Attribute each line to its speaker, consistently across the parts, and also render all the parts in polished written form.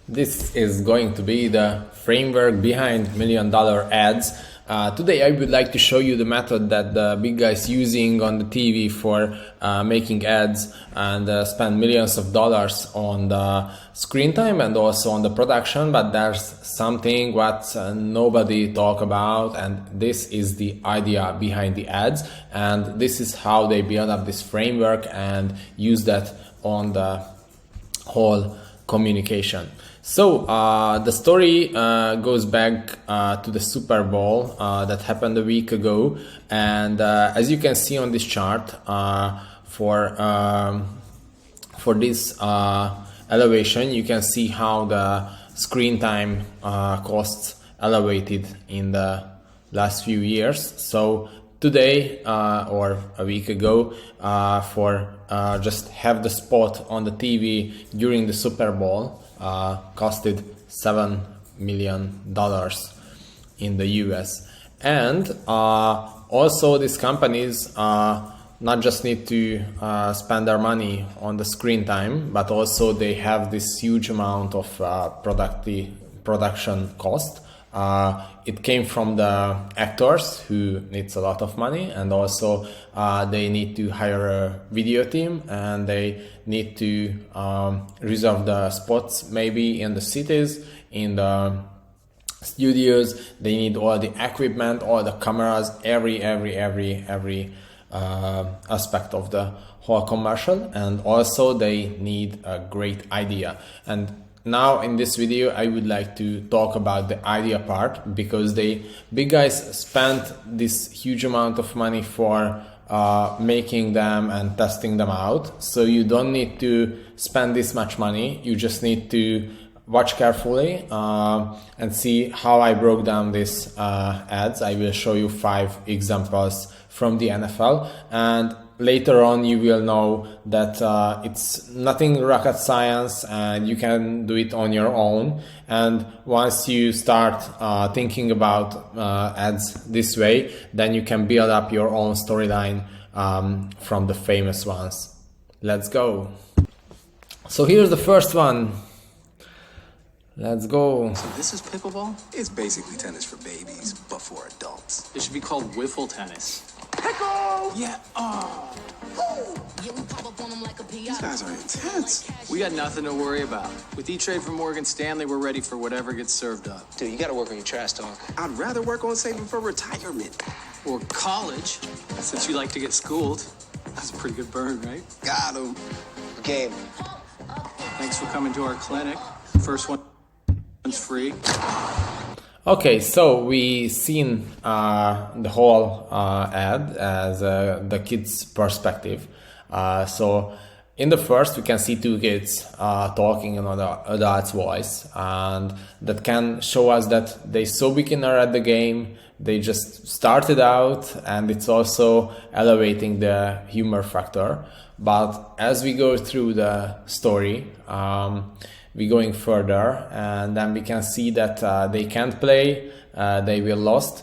Speaker 1: This is going to be the framework behind $1 million ads. Today I would like to show you the method that the big guys using on the TV for making ads and spend millions of dollars on the screen time and also on the production, but there's something what nobody talk about, and this is the idea behind the ads, and this is how they build up this framework and use that on the whole communication. So the story goes back to the Super Bowl that happened a week ago, and as you can see on this chart, for this elevation, you can see how the screen time costs elevated in the last few years. So today or a week ago, for just have the spot on the TV during the Super Bowl costed $7 million in the US. And also these companies not just need to spend their money on the screen time, but also they have this huge amount of production cost. It came from the actors who needs a lot of money, and also they need to hire a video team, and they need to reserve the spots maybe in the cities, in the studios. They need all the equipment, all the cameras, every aspect of the whole commercial, and also they need a great idea. And now in this video I would like to talk about the idea part, because the big guys spent this huge amount of money for making them and testing them out. So you don't need to spend this much money, you just need to watch carefully and see how I broke down these ads. I will show you 5 examples from the NFL, and later on you will know that it's nothing rocket science and you can do it on your own. And once you start thinking about ads this way, then you can build up your own storyline from the famous ones. Let's go. So here's the first one. Let's go.
Speaker 2: So this is pickleball?
Speaker 3: It's basically tennis for babies, but for adults.
Speaker 2: It should be called wiffle tennis.
Speaker 3: Pickle!
Speaker 2: Yeah. Oh.
Speaker 3: These guys are intense.
Speaker 2: We got nothing to worry about. With E-Trade from Morgan Stanley, we're ready for whatever gets served up.
Speaker 4: Dude, you gotta work on your trash talk.
Speaker 3: I'd rather work on saving for retirement.
Speaker 2: Or college, since you like to get schooled. That's a pretty good burn, right?
Speaker 3: Got 'em.
Speaker 4: Game.
Speaker 2: Thanks for coming to our clinic. First one's free.
Speaker 1: Okay, so we seen the whole ad as the kids' perspective. So in the first, we can see 2 kids talking in another adult's voice, and that can show us that they so beginner at the game. They just started out, and it's also elevating the humor factor. But as we go through the story, we're going further, and then we can see that they can't play, they will lost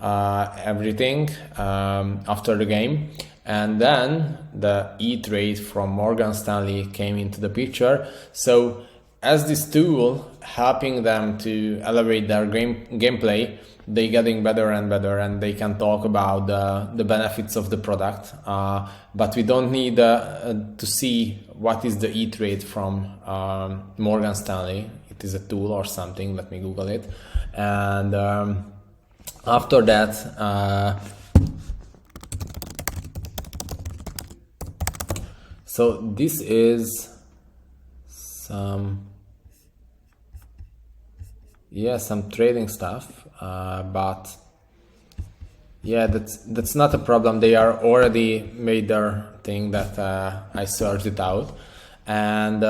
Speaker 1: everything after the game. And then the E-Trade from Morgan Stanley came into the picture. So as this tool helping them to elevate their gameplay, they getting better and better, and they can talk about the benefits of the product. But we don't need to see what is the E-Trade from Morgan Stanley. It is a tool or something. Let me Google it. And after that, so this is some trading stuff, but yeah, that's not a problem. They are already made their thing that I searched it out, and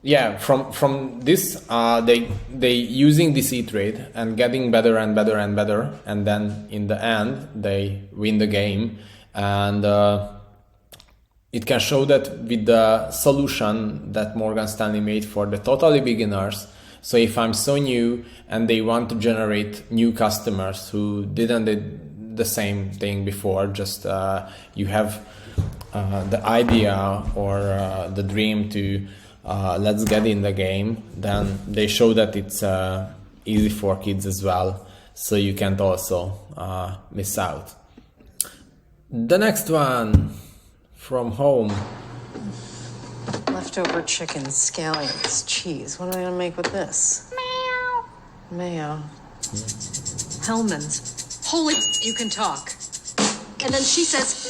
Speaker 1: yeah, from this they using this E-Trade and getting better and better and better, and then in the end they win the game. And it can show that with the solution that Morgan Stanley made for the totally beginners. So if I'm so new and they want to generate new customers who didn't did the same thing before, just you have the idea or the dream to let's get in the game, then they show that it's easy for kids as well, so you can't also miss out. The next one, from home.
Speaker 5: Leftover chicken, scallions, cheese. What am I gonna make with this? Mayo. Hellman's. Holy, you can talk. And then she says,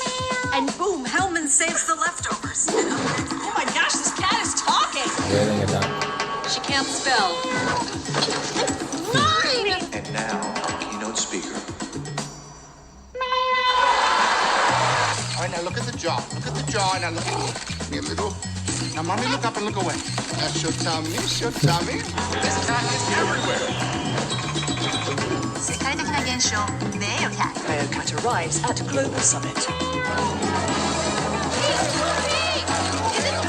Speaker 5: and boom, Hellman saves the leftovers. Oh my gosh, this cat is talking.
Speaker 1: Getting it done.
Speaker 5: She can't spell. Mine!
Speaker 4: And now, our keynote speaker.
Speaker 6: All right, now look at the jaw. Look at the jaw. Now look at me. Give me a little. Now, mommy, look up and look away. That's your tummy. It's your tummy. This cat is everywhere.
Speaker 7: 世界的な現象、名誉cat.
Speaker 5: Mayo cat arrives at Global Summit.
Speaker 7: Is it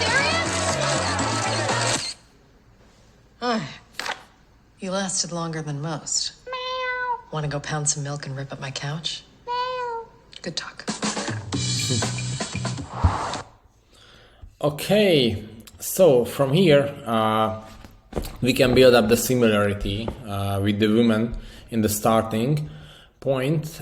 Speaker 7: serious?
Speaker 5: You lasted longer than most. Want to go pound some milk and rip up my couch? Good talk.
Speaker 1: Okay, so from here we can build up the similarity with the woman in the starting point.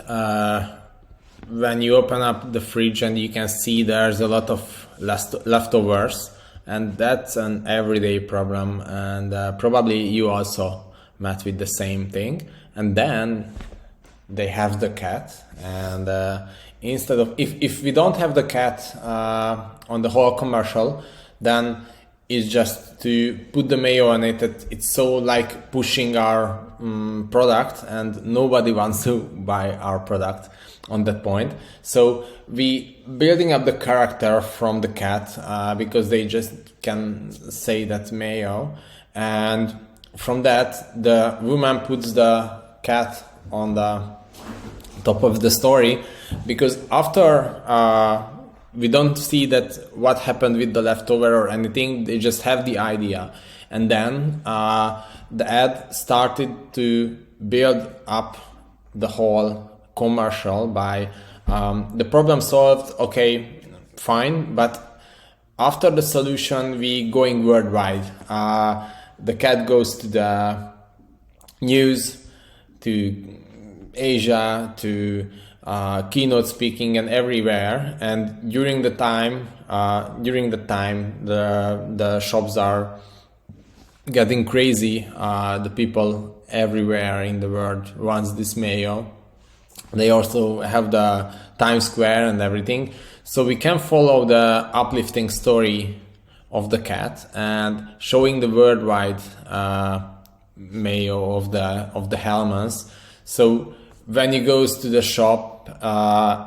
Speaker 1: When you open up the fridge and you can see there's a lot of leftovers, and that's an everyday problem, and probably you also met with the same thing. And then they have the cat, and instead of if we don't have the cat on the whole commercial, then it's just to put the mayo on it. It's so like pushing our product, and nobody wants to buy our product on that point. So we building up the character from the cat because they just can say that mayo, and from that the woman puts the cat on the top of the story, because after we don't see that what happened with the leftover or anything. They just have the idea, and then the ad started to build up the whole commercial by the problem solved. Okay, fine, but after the solution, we going worldwide. The cat goes to the news, to Asia, to keynote speaking, and everywhere. And during the time, the shops are getting crazy. The people everywhere in the world wants this mayo. They also have the Times Square and everything. So we can follow the uplifting story of the cat and showing the worldwide mayo of the Hellmans. So when you goes to the shop,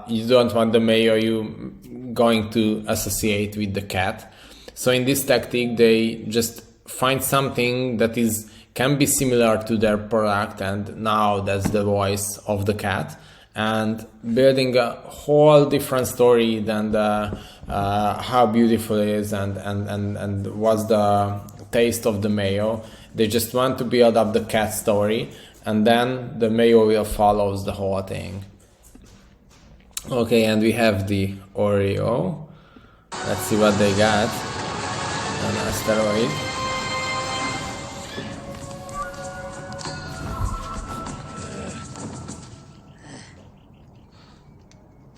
Speaker 1: you don't want the mayo you going to associate with the cat. So in this tactic, they just find something that can be similar to their product, and now that's the voice of the cat, and building a whole different story than the how beautiful it is and what's the taste of the mayo. They just want to build up the cat story, and then the mayo will follow the whole thing. Okay, and we have the Oreo. Let's see what they got. An asteroid.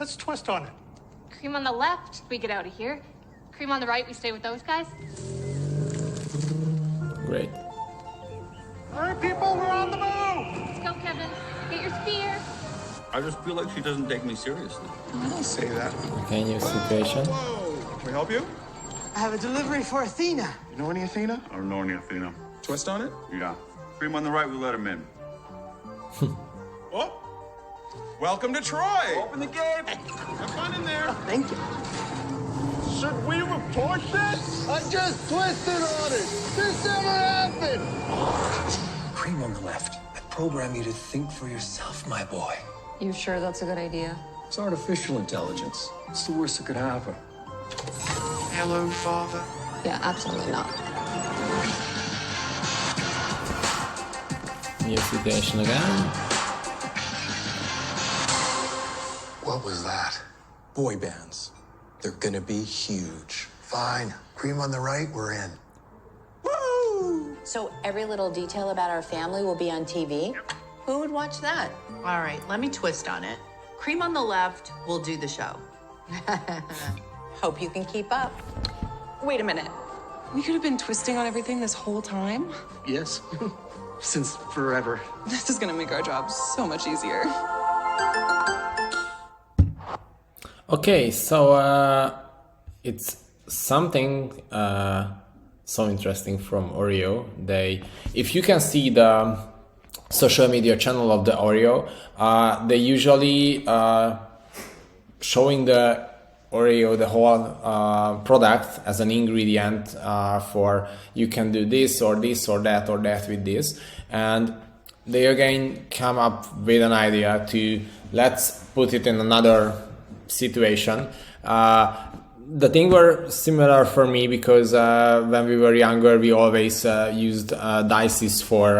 Speaker 6: Let's twist on it.
Speaker 8: Cream on the left, we get out of here. Cream on the right, we stay with those guys.
Speaker 1: Great.
Speaker 6: All right, people, we're on the move.
Speaker 8: Let's go, Kevin. Get your spear.
Speaker 9: I just feel like she doesn't take me seriously.
Speaker 6: I don't say that.
Speaker 1: Okay, new situation.
Speaker 6: Whoa. Can we help you?
Speaker 10: I have a delivery for Athena.
Speaker 6: You know any Athena?
Speaker 9: I don't know any Athena.
Speaker 6: Twist on it?
Speaker 9: Yeah. Cream on the right, we let him in.
Speaker 6: Oh. Welcome to Troy.
Speaker 9: Open the gate.
Speaker 6: Have fun in there.
Speaker 10: Thank you.
Speaker 6: Should we report this?
Speaker 10: I just twisted on it. This never happened.
Speaker 11: Cream on the left. I program you to think for yourself, my boy.
Speaker 12: You sure that's a good idea?
Speaker 11: It's artificial intelligence. It's the worst that could happen.
Speaker 3: Hello, Father.
Speaker 12: Yeah, absolutely not.
Speaker 1: New situation again.
Speaker 3: What was that?
Speaker 11: Boy bands. They're gonna be huge.
Speaker 3: Fine. Cream on the right, we're in.
Speaker 7: So every little detail about our family will be on TV? Who would watch that?
Speaker 5: All right, let me twist on it. Cream on the left will do the show.
Speaker 7: Hope you can keep up.
Speaker 13: Wait a minute. We could have been twisting on everything this whole time?
Speaker 2: Yes. Since forever.
Speaker 13: This is gonna make our job so much easier.
Speaker 1: Okay, so it's something so interesting from Oreo. If you can see the social media channel of the Oreo, they usually showing the Oreo, the whole product as an ingredient for you can do this or that with this, and they again come up with an idea to let's put it in another situation. The thing were similar for me because when we were younger, we always used dices for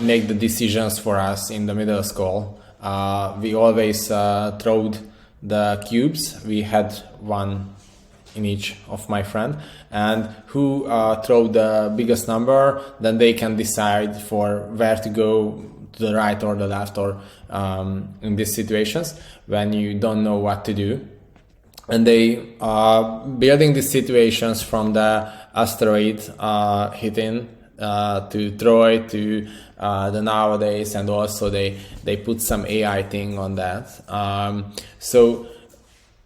Speaker 1: make the decisions for us in the middle school. We always throwed the cubes. We had one in each of my friend, and who throw the biggest number, then they can decide for where to go, to the right or the left, or in these situations when you don't know what to do. And they are building these situations from the asteroid hitting to Troy to the nowadays, and also they put some AI thing on that. So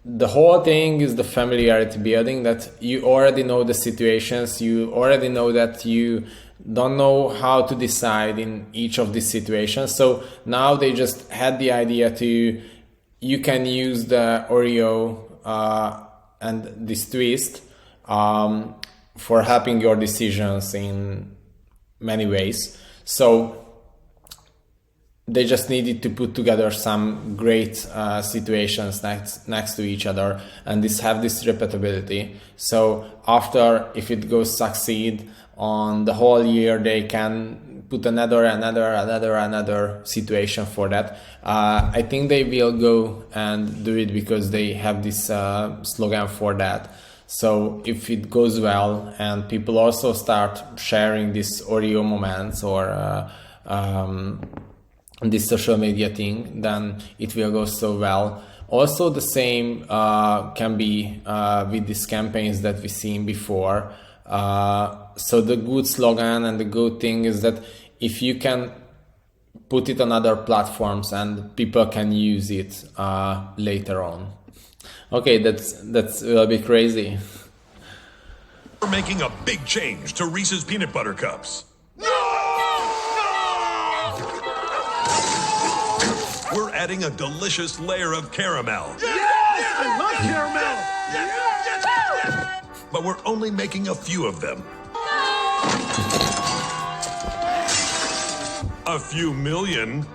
Speaker 1: the whole thing is the familiarity building, that you already know the situations, you already know that you don't know how to decide in each of these situations. So now they just had the idea to, you can use the Oreo and this twist for helping your decisions in many ways. So they just needed to put together some great situations next to each other, and have this repeatability. So after, if it goes succeed on the whole year, they can put another situation for that. I think they will go and do it because they have this slogan for that. So if it goes well and people also start sharing these Oreo moments or this social media thing, then it will go so well. Also the same can be with these campaigns that we've seen before. So the good slogan and the good thing is that if you can put it on other platforms and people can use it later on. Okay, that's will be crazy.
Speaker 14: We're making a big change to Reese's Peanut Butter Cups. We're adding a delicious layer of caramel.
Speaker 10: Yes! I love caramel!
Speaker 14: But we're only making a few of them. A few million.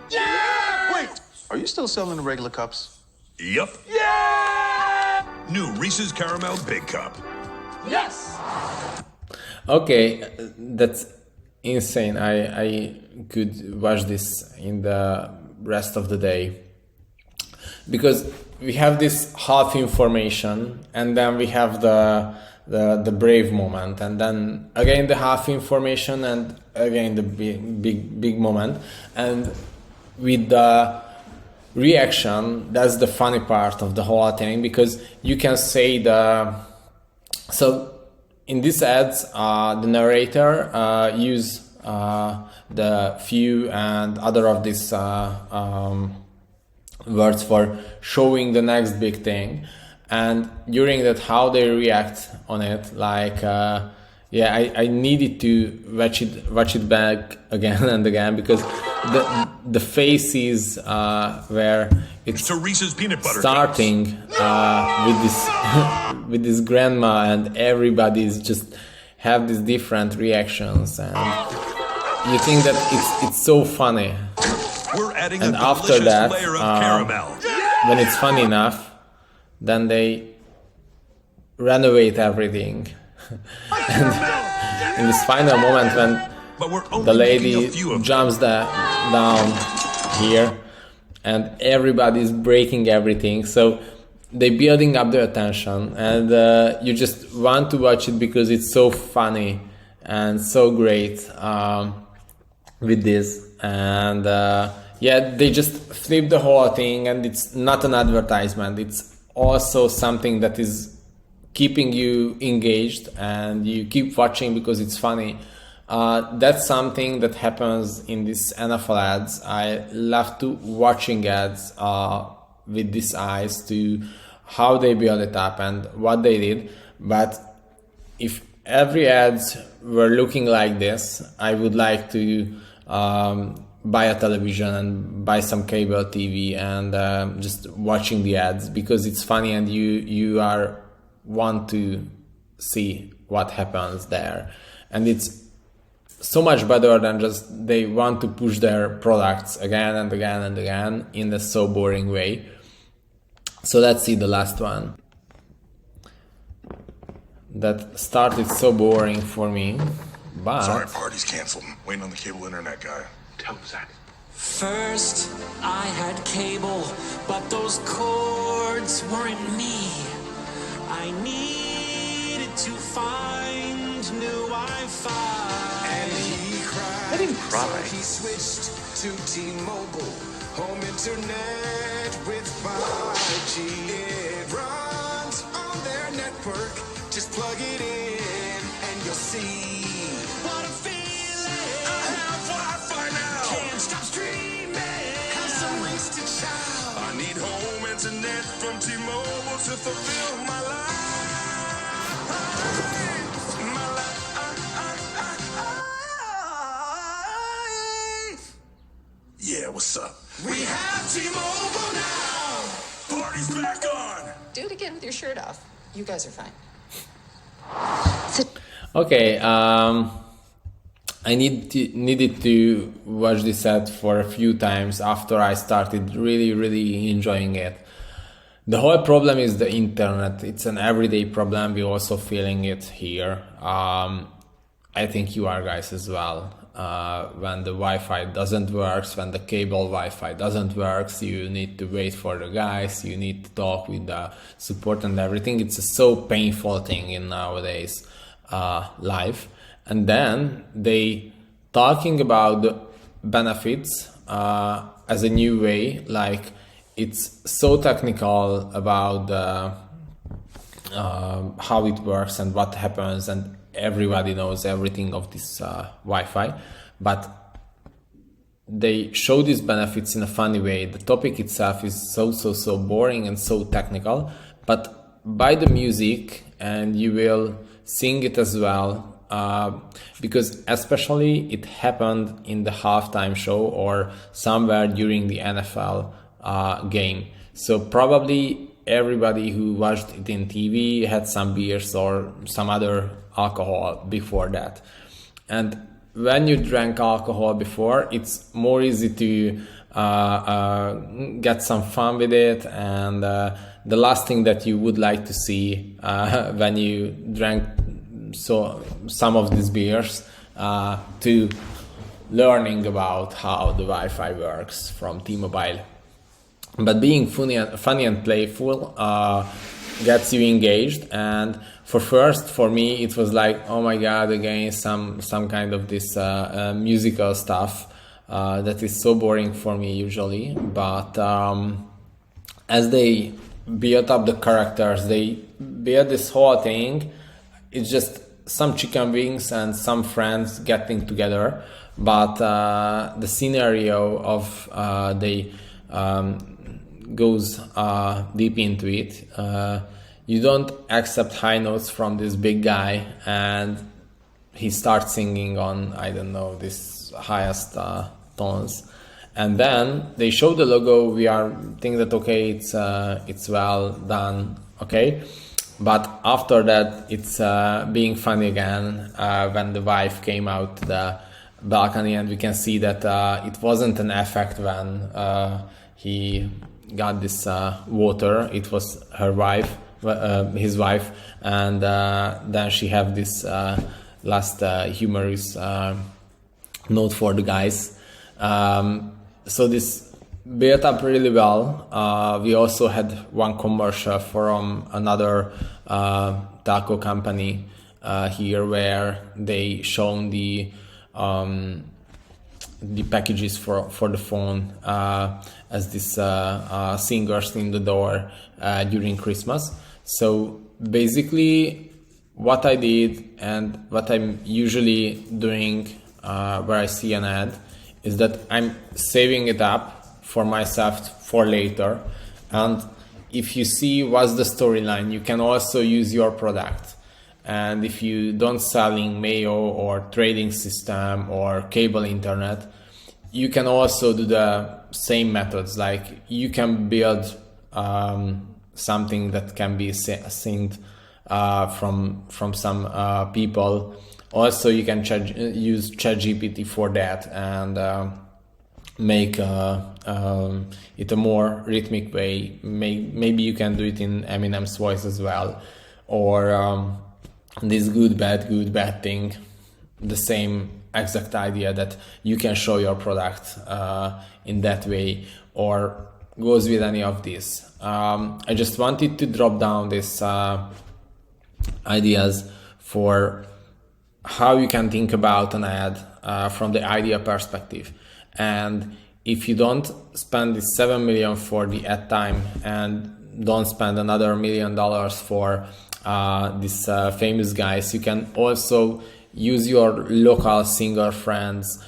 Speaker 2: Wait, are you still selling the regular cups?
Speaker 14: Yep.
Speaker 10: Yeah!
Speaker 14: New Reese's Caramel Big Cup.
Speaker 10: Yes!
Speaker 1: Okay, that's insane. I could watch this in the rest of the day, because we have this half information and then we have the brave moment, and then again the half information and again the big moment, and with the reaction, that's the funny part of the whole thing, because you can say so in these ads the narrator use the few and other of these words for showing the next big thing, and during that how they react on it, like I needed to watch it back again and again, because the faces where it's
Speaker 14: to Reese's Peanut Butter
Speaker 1: starting with this grandma, and everybody's just have these different reactions, and you think that it's so funny.
Speaker 14: We're adding
Speaker 1: and
Speaker 14: a
Speaker 1: after that,
Speaker 14: layer of caramel.
Speaker 1: when it's funny enough, then they renovate everything. And in this final moment when the lady jumps down here and everybody's breaking everything, so they building up the attention, and you just want to watch it because it's so funny and so great with this. And yeah, they just flip the whole thing, and it's not an advertisement. It's also something that is keeping you engaged, and you keep watching because it's funny. That's something that happens in these NFL ads. I love to watching ads with these eyes to how they build it up and what they did. But if every ads were looking like this, I would like to buy a television and buy some cable TV and just watching the ads, because it's funny and you are want to see what happens there, and it's so much better than just they want to push their products again and again and again in a so boring way. So let's see the last one that started so boring for me, but
Speaker 14: Sorry, party's canceled. Waiting on the cable internet guy.
Speaker 3: Tell him, Zach.
Speaker 15: First, I had cable, but those cords weren't me. I needed to find new Wi-Fi.
Speaker 6: And he cried.
Speaker 3: Let him cry.
Speaker 6: So he switched to T-Mobile, home internet with 5G. It runs on their network. Just plug it in and you'll see
Speaker 15: What a feeling!
Speaker 6: I have Wi-Fi now.
Speaker 15: Can't stop streaming.
Speaker 6: Have some wasted child.
Speaker 14: I need home internet from T-Mobile to fulfill my life.
Speaker 6: My life.
Speaker 14: Yeah, what's up?
Speaker 6: We have T-Mobile now.
Speaker 14: Party's back on!
Speaker 7: Do it again with your shirt off. You guys are fine.
Speaker 1: okay. I needed to watch this ad for a few times after I started really enjoying it. The whole problem is the internet. It's an everyday problem. We're also feeling it here. I think you are guys as well. When the Wi-Fi doesn't work, when the cable Wi-Fi doesn't work, you need to wait for the guys, you need to talk with the support and everything. It's a so painful thing in nowadays life. And then they talking about the benefits as a new way, like it's so technical about how it works and what happens, and everybody knows everything of this Wi-Fi, but they show these benefits in a funny way. The topic itself is so boring and so technical, but by the music, and you will sing it as well, because especially it happened in the halftime show or somewhere during the NFL game. So probably everybody who watched it in TV had some beers or some other alcohol before that. And when you drank alcohol before, it's more easy to get some fun with it. And the last thing that you would like to see when you drank some of these beers to learning about how the Wi-Fi works from T-Mobile. But being funny and playful gets you engaged, and for me it was like, oh my god, again some kind of this musical stuff that is so boring for me usually. But as they build up the characters, they build this whole thing. It's just some chicken wings and some friends getting together, but the scenario of they goes deep into it. You don't accept high notes from this big guy, and he starts singing on, I don't know, this highest tones, and then they show the logo. We are think that okay, it's well done, okay, but after that it's being funny again when the wife came out to the balcony, and we can see that it wasn't an effect when he got this water. It was her wife, his wife, and then she have this last humorous note for the guys. So this built up really well. We also had one commercial from another taco company here where they shown the packages for the phone as this singers in the door during Christmas. So basically what I did and what I'm usually doing where I see an ad is that I'm saving it up for myself for later. And if you see what's the storyline, you can also use your product. And if you don't sell in Mayo or trading system or cable internet, you can also do the same methods. Like you can build something that can be synced from some people. Also, you can use ChatGPT for that and make it a more rhythmic way. Maybe you can do it in Eminem's voice as well, or this good bad thing, the same exact idea that you can show your product in that way, or goes with any of these. I just wanted to drop down these ideas for how you can think about an ad from the idea perspective. And if you don't spend the $7 million for the ad time and don't spend another $1 million for these famous guys, you can also use your local singer friends.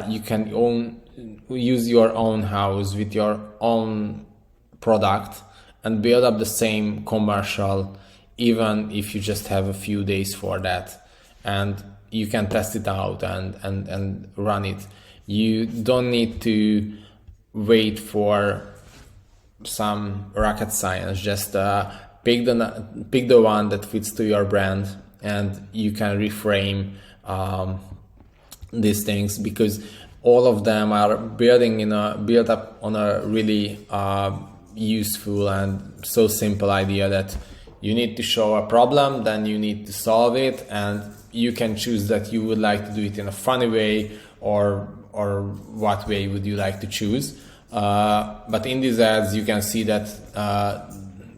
Speaker 1: You can use your own house with your own product and build up the same commercial, even if you just have a few days for that. And you can test it out and run it. You don't need to wait for some rocket science. Just pick the one that fits to your brand, and you can reframe these things, because all of them are built up on a really useful and so simple idea that you need to show a problem, then you need to solve it, and you can choose that you would like to do it in a funny way or what way would you like to choose. But in these ads, you can see that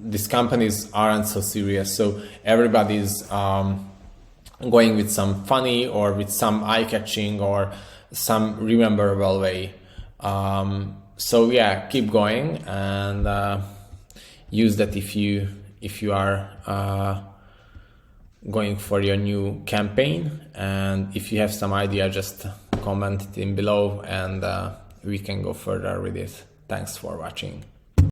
Speaker 1: these companies aren't so serious. So everybody's going with some funny or with some eye-catching or some rememberable way. So yeah, keep going and use that if you are going for your new campaign. And if you have some idea, just comment it in below and we can go further with it. Thanks for watching.